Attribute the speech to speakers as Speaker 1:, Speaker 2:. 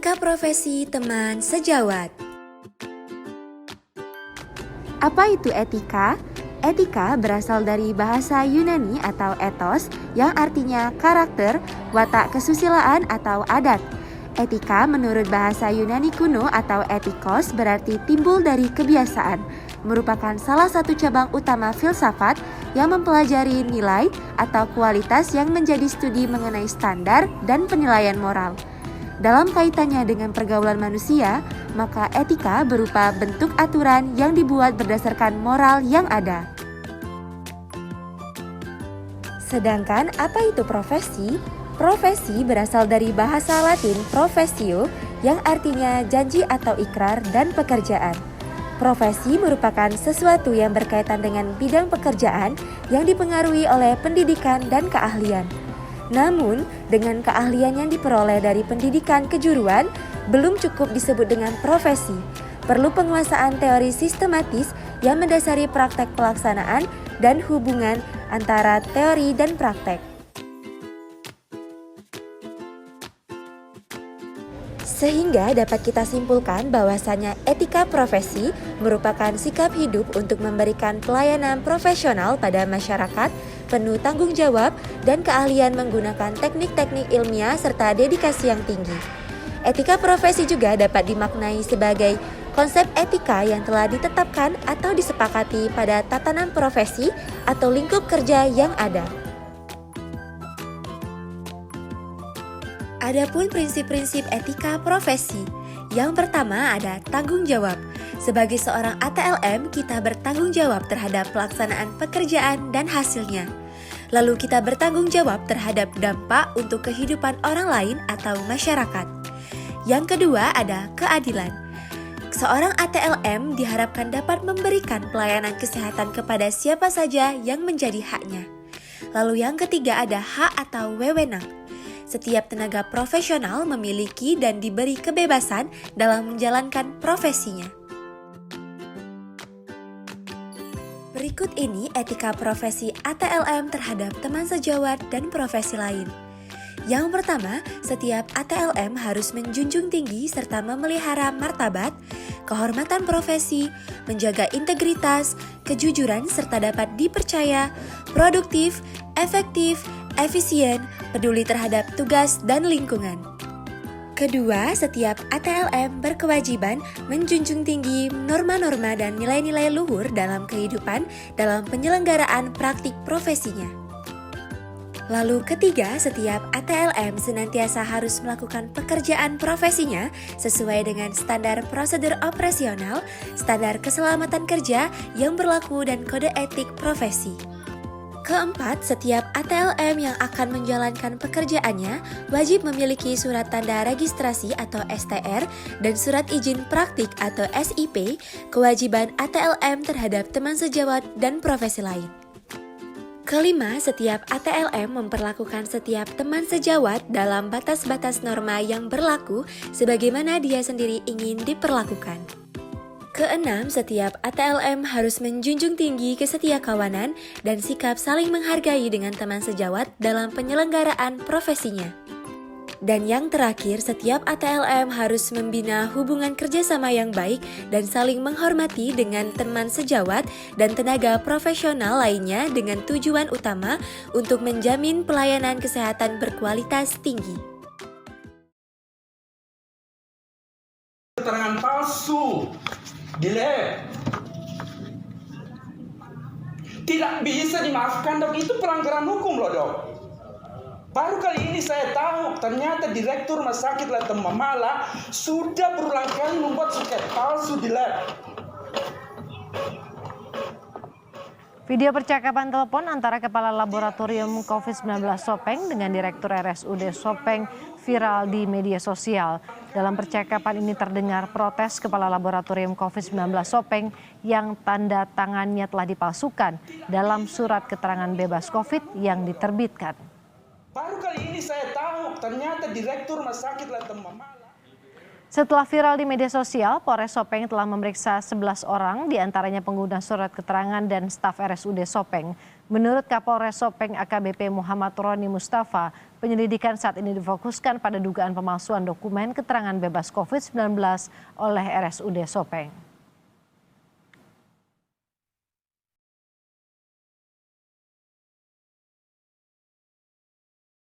Speaker 1: Etika profesi teman sejawat.
Speaker 2: Apa itu etika? Etika berasal dari bahasa Yunani atau ethos yang artinya karakter, watak kesusilaan atau adat. Etika menurut bahasa Yunani kuno atau etikos berarti timbul dari kebiasaan, merupakan salah satu cabang utama filsafat yang mempelajari nilai atau kualitas yang menjadi studi mengenai standar dan penilaian moral. Dalam kaitannya dengan pergaulan manusia, maka etika berupa bentuk aturan yang dibuat berdasarkan moral yang ada. Sedangkan apa itu profesi? Profesi berasal dari bahasa Latin professio yang artinya janji atau ikrar dan pekerjaan. Profesi merupakan sesuatu yang berkaitan dengan bidang pekerjaan yang dipengaruhi oleh pendidikan dan keahlian. Namun, dengan keahlian yang diperoleh dari pendidikan kejuruan, belum cukup disebut dengan profesi. Perlu penguasaan teori sistematis yang mendasari praktek pelaksanaan dan hubungan antara teori dan praktek. Sehingga dapat kita simpulkan bahwasanya etika profesi merupakan sikap hidup untuk memberikan pelayanan profesional pada masyarakat, penuh tanggung jawab dan keahlian menggunakan teknik-teknik ilmiah serta dedikasi yang tinggi. Etika profesi juga dapat dimaknai sebagai konsep etika yang telah ditetapkan atau disepakati pada tatanan profesi atau lingkup kerja yang ada. Adapun prinsip-prinsip etika profesi. Yang pertama ada tanggung jawab. Sebagai seorang ATLM, kita bertanggung jawab terhadap pelaksanaan pekerjaan dan hasilnya. Lalu kita bertanggung jawab terhadap dampak untuk kehidupan orang lain atau masyarakat. Yang kedua ada keadilan. Seorang ATLM diharapkan dapat memberikan pelayanan kesehatan kepada siapa saja yang menjadi haknya. Lalu yang ketiga ada hak atau wewenang. Setiap tenaga profesional memiliki dan diberi kebebasan dalam menjalankan profesinya. Berikut ini etika profesi ATLM terhadap teman sejawat dan profesi lain. Yang pertama, setiap ATLM harus menjunjung tinggi serta memelihara martabat, kehormatan profesi, menjaga integritas, kejujuran serta dapat dipercaya, produktif, efektif, efisien, peduli terhadap tugas dan lingkungan. Kedua, setiap ATLM berkewajiban menjunjung tinggi norma-norma dan nilai-nilai luhur dalam kehidupan dalam penyelenggaraan praktik profesinya. Lalu ketiga, setiap ATLM senantiasa harus melakukan pekerjaan profesinya sesuai dengan standar prosedur operasional, standar keselamatan kerja yang berlaku dan kode etik profesi. Keempat, setiap ATLM yang akan menjalankan pekerjaannya wajib memiliki surat tanda registrasi atau STR dan surat izin praktik atau SIP, kewajiban ATLM terhadap teman sejawat dan profesi lain. Kelima, setiap ATLM memperlakukan setiap teman sejawat dalam batas-batas norma yang berlaku sebagaimana dia sendiri ingin diperlakukan. Keenam, setiap ATLM harus menjunjung tinggi kesetiakawanan dan sikap saling menghargai dengan teman sejawat dalam penyelenggaraan profesinya. Dan yang terakhir, setiap ATLM harus membina hubungan kerjasama yang baik dan saling menghormati dengan teman sejawat dan tenaga profesional lainnya dengan tujuan utama untuk menjamin pelayanan kesehatan berkualitas tinggi.
Speaker 3: Keterangan palsu di lab tidak bisa dimaafkan, dok. Itu pelanggaran hukum loh, dok. Baru kali ini saya tahu ternyata direktur rumah sakit Latem Mamala sudah berulang kali membuat suket palsu di lab.
Speaker 4: Video percakapan telepon antara Kepala Laboratorium COVID-19 Sopeng dengan Direktur RSUD Sopeng viral di media sosial. Dalam percakapan ini terdengar protes Kepala Laboratorium COVID-19 Sopeng yang tanda tangannya telah dipalsukan dalam surat keterangan bebas COVID yang diterbitkan.
Speaker 3: Baru kali ini saya tahu ternyata direktur rumah sakit Latem Mamala.
Speaker 4: Setelah viral di media sosial, Polres Sopeng telah memeriksa 11 orang, diantaranya pengguna surat keterangan dan staf RSUD Sopeng. Menurut Kapolres Sopeng AKBP Muhammad Roni Mustafa, penyelidikan saat ini difokuskan pada dugaan pemalsuan dokumen keterangan bebas COVID-19 oleh RSUD Sopeng.